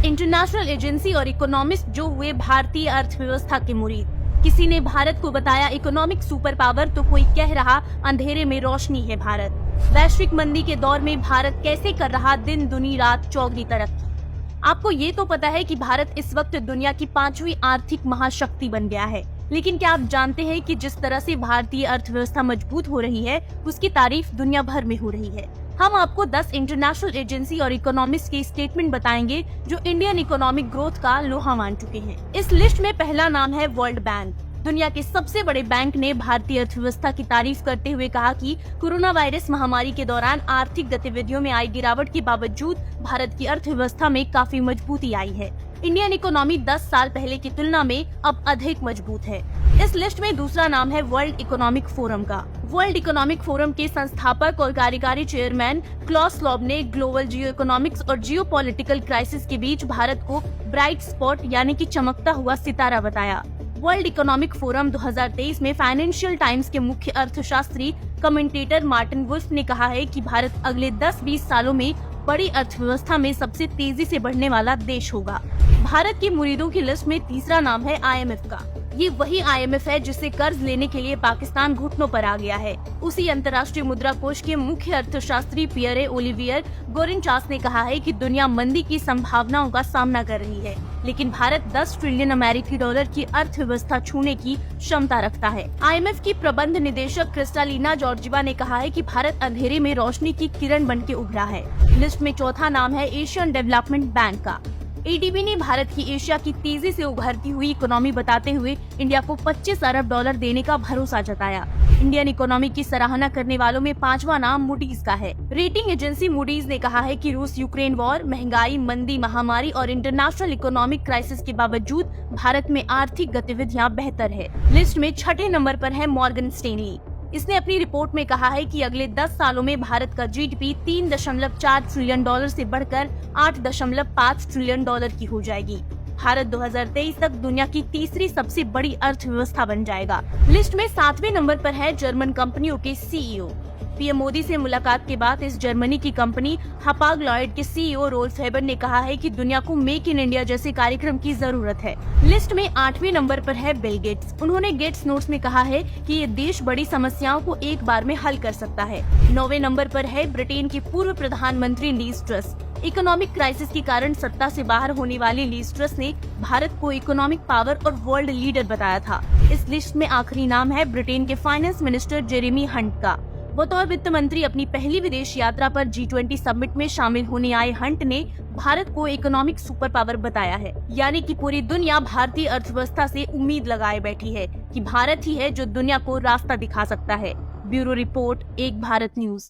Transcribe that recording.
International agency और economist जो हुए भारतीय अर्थव्यवस्था के मुरीद। किसी ने भारत को बताया इकोनॉमिक सुपर पावर तो कोई कह रहा अंधेरे में रोशनी है भारत। वैश्विक मंदी के दौर में भारत कैसे कर रहा दिन दुनी रात चौगनी तरक्की। आपको ये तो पता है कि भारत इस वक्त दुनिया की 5वीं आर्थिक महाशक्ति बन गया है, लेकिन क्या आप जानते हैं कि जिस तरह से भारतीय अर्थव्यवस्था मजबूत हो रही है उसकी तारीफ दुनिया भर में हो रही है। हम आपको 10 इंटरनेशनल एजेंसी और इकोनॉमिस्ट के स्टेटमेंट बताएंगे जो इंडियन इकोनॉमिक ग्रोथ का लोहा मान चुके हैं। इस लिस्ट में पहला नाम है वर्ल्ड बैंक। दुनिया के सबसे बड़े बैंक ने भारतीय अर्थव्यवस्था की तारीफ करते हुए कहा कि कोरोना वायरस महामारी के दौरान आर्थिक गतिविधियों में आई गिरावट के बावजूद भारत की अर्थव्यवस्था में काफी मजबूती आई है। इंडियन इकोनॉमी 10 साल पहले की तुलना में अब अधिक मजबूत है। इस लिस्ट में दूसरा नाम है वर्ल्ड इकोनॉमिक फोरम का। वर्ल्ड इकोनॉमिक फोरम के संस्थापक और कार्यकारी चेयरमैन क्लॉस श्वाब ने ग्लोबल जियो इकोनॉमिक्स और जियो पॉलिटिकल क्राइसिस के बीच भारत को ब्राइट स्पॉट यानी कि चमकता हुआ सितारा बताया। वर्ल्ड इकोनॉमिक फोरम 2023 में फाइनेंशियल टाइम्स के मुख्य अर्थशास्त्री कमेंटेटर मार्टिन वुल्फ ने कहा है कि भारत अगले 10-20 सालों में बड़ी अर्थव्यवस्था में सबसे तेजी से बढ़ने वाला देश होगा। भारत के मुरीदों की लिस्ट में तीसरा नाम है IMF का। ये वही IMF है जिससे कर्ज लेने के लिए पाकिस्तान घुटनों पर आ गया है। उसी अंतर्राष्ट्रीय मुद्रा कोष के मुख्य अर्थशास्त्री पियरे ओलिवियर गोरेनचास ने कहा है कि दुनिया मंदी की संभावनाओं का सामना कर रही है, लेकिन भारत 10 ट्रिलियन अमेरिकी डॉलर की अर्थव्यवस्था छूने की क्षमता रखता है। IMF की प्रबंध निदेशक क्रिस्टालिना जॉर्जिवा ने कहा है कि भारत अंधेरे में रोशनी की किरण बन के उभरा है। लिस्ट में चौथा नाम है एशियन डेवलपमेंट बैंक का। ADB ने भारत की एशिया की तेजी से उभरती हुई इकोनॉमी बताते हुए इंडिया को 25 अरब डॉलर देने का भरोसा जताया। इंडियन इकोनॉमी की सराहना करने वालों में 5वां नाम मूडीज का है। रेटिंग एजेंसी मूडीज ने कहा है कि रूस यूक्रेन वॉर, महंगाई, मंदी, महामारी और इंटरनेशनल इकोनॉमिक क्राइसिस के बावजूद भारत में आर्थिक गतिविधियां बेहतर है। लिस्ट में 6ठे नंबर पर है मॉर्गन स्टैनली। इसने अपनी रिपोर्ट में कहा है कि अगले 10 सालों में भारत का GDP 3.4 ट्रिलियन डॉलर से बढ़कर 8.5 ट्रिलियन डॉलर की हो जाएगी। भारत 2023 तक दुनिया की तीसरी सबसे बड़ी अर्थव्यवस्था बन जाएगा। लिस्ट में 7वें नंबर पर है जर्मन कंपनियों के CEO। पीएम मोदी से मुलाकात के बाद इस जर्मनी की कंपनी हपाग लॉयड के CEO रोल्फ हेबर ने कहा है कि दुनिया को मेक इन इंडिया जैसे कार्यक्रम की जरूरत है। लिस्ट में 8वें नंबर पर है बिल गेट्स। उन्होंने गेट्स नोट्स में कहा है कि ये देश बड़ी समस्याओं को एक बार में हल कर सकता है। 9वें नंबर पर है ब्रिटेन की पूर्व प्रधानमंत्री लीज ट्रस। इकोनॉमिक क्राइसिस के कारण सत्ता से बाहर होने वाली लीज ट्रस ने भारत को इकोनॉमिक पावर और वर्ल्ड लीडर बताया था। इस लिस्ट में आखिरी नाम है ब्रिटेन के फाइनेंस मिनिस्टर जेरेमी हंट का। बतौर वित्त मंत्री अपनी पहली विदेश यात्रा पर G20 समिट में शामिल होने आए हंट ने भारत को इकोनॉमिक सुपर पावर बताया है, यानी कि पूरी दुनिया भारतीय अर्थव्यवस्था से उम्मीद लगाए बैठी है कि भारत ही है जो दुनिया को रास्ता दिखा सकता है। ब्यूरो रिपोर्ट, एक भारत न्यूज।